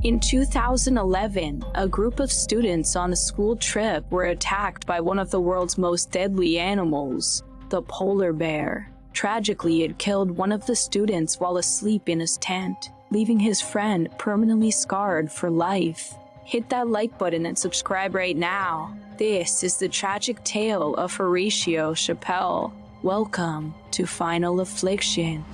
In 2011, a group of students on a school trip were attacked by one of the world's most deadly animals, the polar bear. Tragically, it killed one of the students while asleep in his tent, leaving his friend permanently scarred for life. Hit that like button and subscribe right now. This is the tragic tale of Horatio Chapple. Welcome to Final Affliction.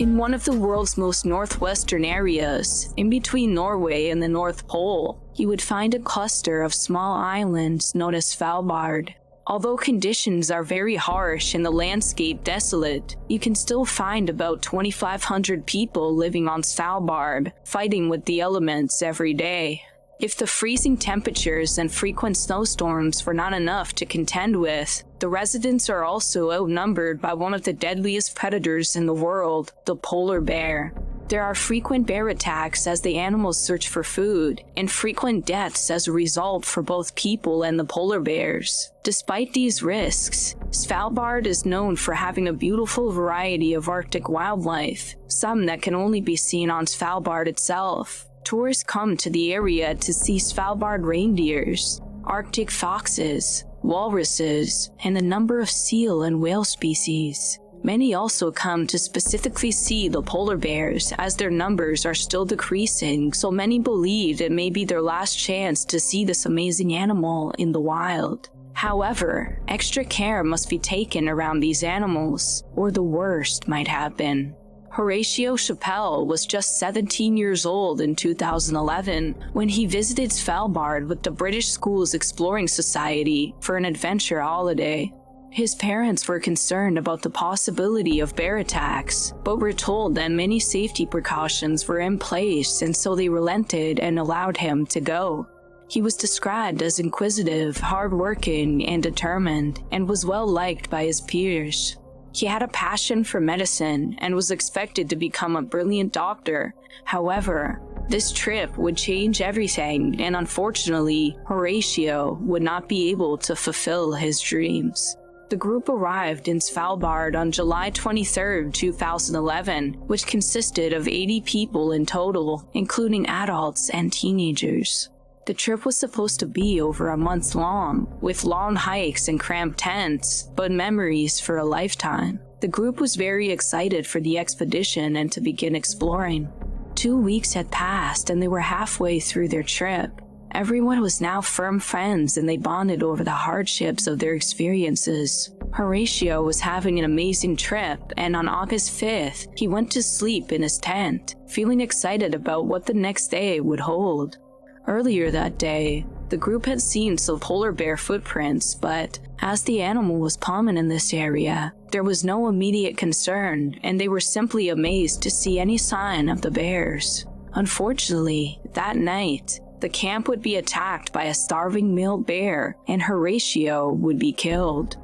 In one of the world's most northwestern areas, in between Norway and the North Pole, you would find a cluster of small islands known as Svalbard. Although conditions are very harsh and the landscape desolate, you can still find about 2,500 people living on Svalbard, fighting with the elements every day. If the freezing temperatures and frequent snowstorms were not enough to contend with, the residents are also outnumbered by one of the deadliest predators in the world, the polar bear. There are frequent bear attacks as the animals search for food, and frequent deaths as a result for both people and the polar bears. Despite these risks, Svalbard is known for having a beautiful variety of Arctic wildlife, some that can only be seen on Svalbard itself. Tourists come to the area to see Svalbard reindeers, Arctic foxes, walruses, and a number of seal and whale species. Many also come to specifically see the polar bears, as their numbers are still decreasing, so many believe it may be their last chance to see this amazing animal in the wild. However, extra care must be taken around these animals, or the worst might happen. Horatio Chapple was just 17 years old in 2011 when he visited Svalbard with the British Schools Exploring Society for an adventure holiday. His parents were concerned about the possibility of bear attacks, but were told that many safety precautions were in place, and so they relented and allowed him to go. He was described as inquisitive, hardworking, and determined, and was well liked by his peers. He had a passion for medicine and was expected to become a brilliant doctor. However, this trip would change everything, and unfortunately, Horatio would not be able to fulfill his dreams. The group arrived in Svalbard on July 23, 2011, which consisted of 80 people in total, including adults and teenagers. The trip was supposed to be over a month long, with long hikes and cramped tents, but memories for a lifetime. The group was very excited for the expedition and to begin exploring. 2 weeks had passed and they were halfway through their trip. Everyone was now firm friends and they bonded over the hardships of their experiences. Horatio was having an amazing trip, and on August 5th, he went to sleep in his tent, feeling excited about what the next day would hold. Earlier that day, the group had seen some polar bear footprints, but as the animal was common in this area, there was no immediate concern, and they were simply amazed to see any sign of the bears. Unfortunately, that night, the camp would be attacked by a starving male bear, and Horatio would be killed.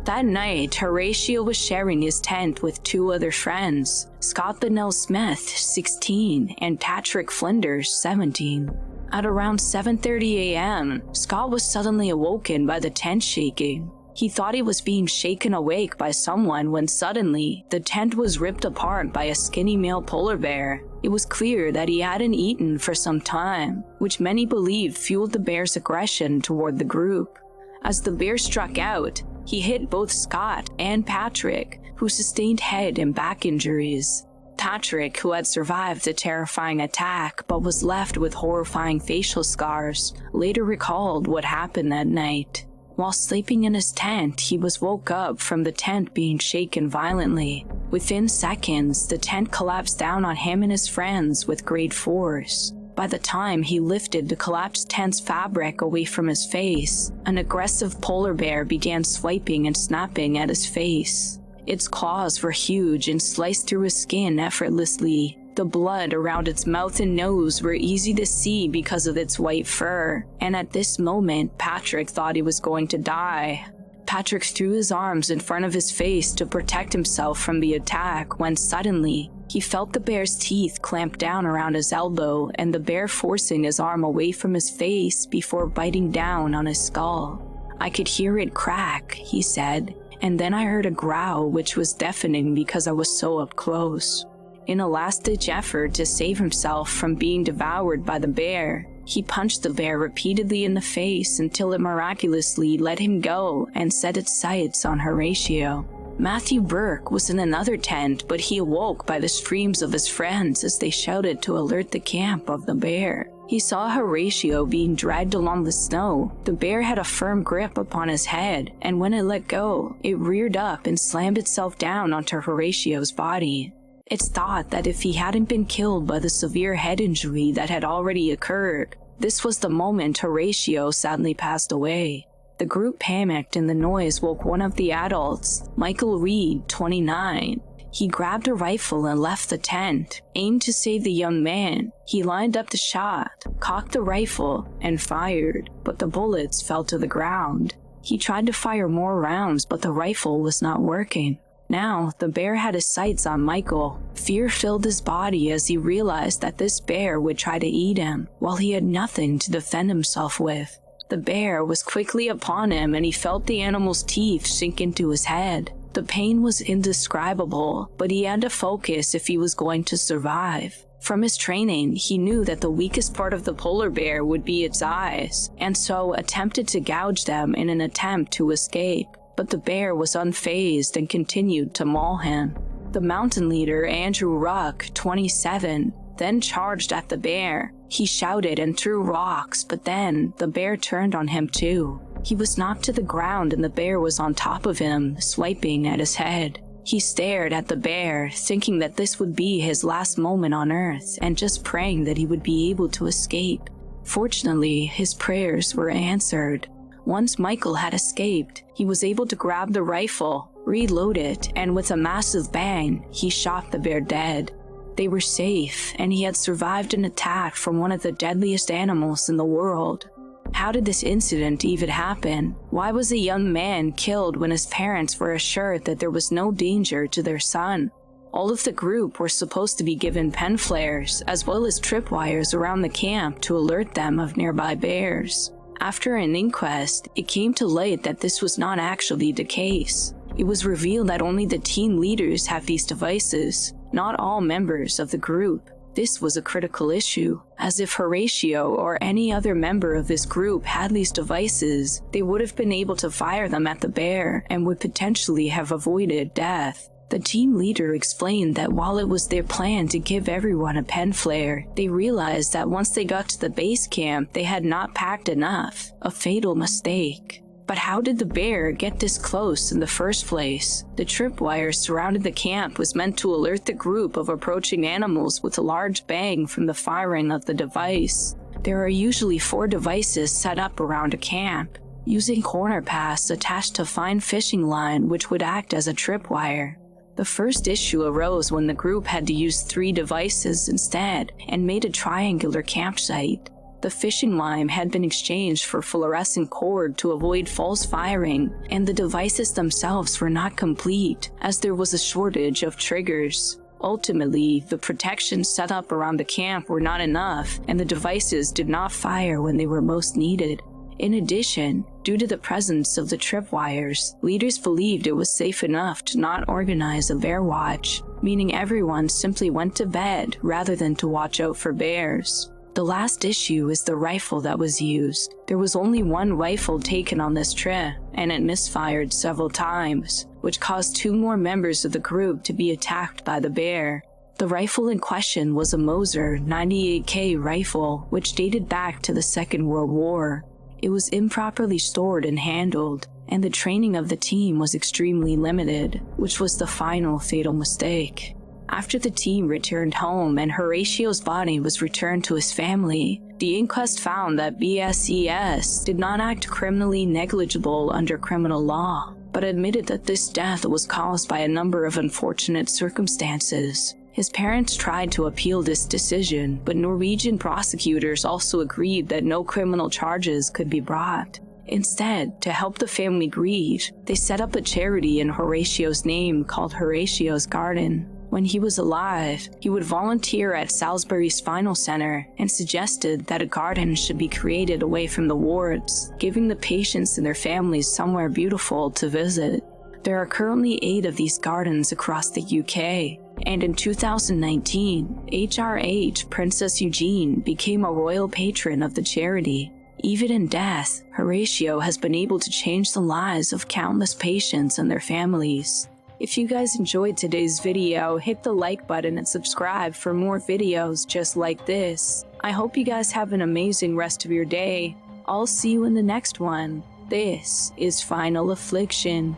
That night, Horatio was sharing his tent with two other friends, Scott Bennell Smith, 16, and Patrick Flinders, 17. At around 7:30 a.m., Scott was suddenly awoken by the tent shaking. He thought he was being shaken awake by someone when suddenly, the tent was ripped apart by a skinny male polar bear. It was clear that he hadn't eaten for some time, which many believed fueled the bear's aggression toward the group. As the bear struck out, he hit both Scott and Patrick, who sustained head and back injuries. Patrick, who had survived the terrifying attack but was left with horrifying facial scars, later recalled what happened that night. While sleeping in his tent, he was woke up from the tent being shaken violently. Within seconds, the tent collapsed down on him and his friends with great force. By the time he lifted the collapsed tent's fabric away from his face, an aggressive polar bear began swiping and snapping at his face. Its claws were huge and sliced through his skin effortlessly. The blood around its mouth and nose were easy to see because of its white fur, and at this moment, Patrick thought he was going to die. Patrick threw his arms in front of his face to protect himself from the attack when suddenly, he felt the bear's teeth clamp down around his elbow and the bear forcing his arm away from his face before biting down on his skull. "I could hear it crack," he said, and then I heard a growl which was deafening because I was so up close. In a last-ditch effort to save himself from being devoured by the bear, he punched the bear repeatedly in the face until it miraculously let him go and set its sights on Horatio. Matthew Burke was in another tent, but he awoke by the screams of his friends as they shouted to alert the camp of the bear. He saw Horatio being dragged along the snow. The bear had a firm grip upon his head, and when it let go, it reared up and slammed itself down onto Horatio's body. It's thought that if he hadn't been killed by the severe head injury that had already occurred, this was the moment Horatio sadly passed away. The group panicked and the noise woke one of the adults, Michael Reed, 29. He grabbed a rifle and left the tent, aimed to save the young man. He lined up the shot, cocked the rifle, and fired, but the bullets fell to the ground. He tried to fire more rounds, but the rifle was not working. Now, the bear had his sights on Michael. Fear filled his body as he realized that this bear would try to eat him, while he had nothing to defend himself with. The bear was quickly upon him and he felt the animal's teeth sink into his head. The pain was indescribable, but he had to focus if he was going to survive. From his training, he knew that the weakest part of the polar bear would be its eyes, and so attempted to gouge them in an attempt to escape. But the bear was unfazed and continued to maul him. The mountain leader, Andrew Ruck, 27, then charged at the bear. He shouted and threw rocks, but then the bear turned on him too. He was knocked to the ground and the bear was on top of him, swiping at his head. He stared at the bear, thinking that this would be his last moment on Earth and just praying that he would be able to escape. Fortunately, his prayers were answered. Once Michael had escaped, he was able to grab the rifle, reload it, and with a massive bang, he shot the bear dead. They were safe, and he had survived an attack from one of the deadliest animals in the world. How did this incident even happen? Why was a young man killed when his parents were assured that there was no danger to their son? All of the group were supposed to be given pen flares, as well as tripwires around the camp to alert them of nearby bears. After an inquest, it came to light that this was not actually the case. It was revealed that only the team leaders have these devices, not all members of the group. This was a critical issue, as if Horatio or any other member of this group had these devices, they would have been able to fire them at the bear and would potentially have avoided death. The team leader explained that while it was their plan to give everyone a pen flare, they realized that once they got to the base camp, they had not packed enough, a fatal mistake. But how did the bear get this close in the first place? The tripwire surrounding the camp was meant to alert the group of approaching animals with a large bang from the firing of the device. There are usually 4 devices set up around a camp, using corner paths attached to fine fishing line which would act as a tripwire. The first issue arose when the group had to use 3 devices instead and made a triangular campsite. The fishing line had been exchanged for fluorescent cord to avoid false firing, and the devices themselves were not complete, as there was a shortage of triggers. Ultimately, the protections set up around the camp were not enough, and the devices did not fire when they were most needed. In addition, due to the presence of the tripwires, leaders believed it was safe enough to not organize a bear watch, meaning everyone simply went to bed rather than to watch out for bears. The last issue is the rifle that was used. There was only 1 rifle taken on this trip, and it misfired several times, which caused 2 more members of the group to be attacked by the bear. The rifle in question was a Moser 98K rifle, which dated back to the Second World War. It was improperly stored and handled, and the training of the team was extremely limited, which was the final fatal mistake. After the team returned home and Horatio's body was returned to his family, the inquest found that BSES did not act criminally negligible under criminal law, but admitted that this death was caused by a number of unfortunate circumstances. His parents tried to appeal this decision, but Norwegian prosecutors also agreed that no criminal charges could be brought. Instead, to help the family grieve, they set up a charity in Horatio's name called Horatio's Garden. When he was alive, he would volunteer at Salisbury Spinal Center and suggested that a garden should be created away from the wards, giving the patients and their families somewhere beautiful to visit. There are currently 8 of these gardens across the UK, and in 2019, HRH Princess Eugenie became a royal patron of the charity. Even in death, Horatio has been able to change the lives of countless patients and their families. If you guys enjoyed today's video, hit the like button and subscribe for more videos just like this. I hope you guys have an amazing rest of your day. I'll see you in the next one. This is Final Affliction.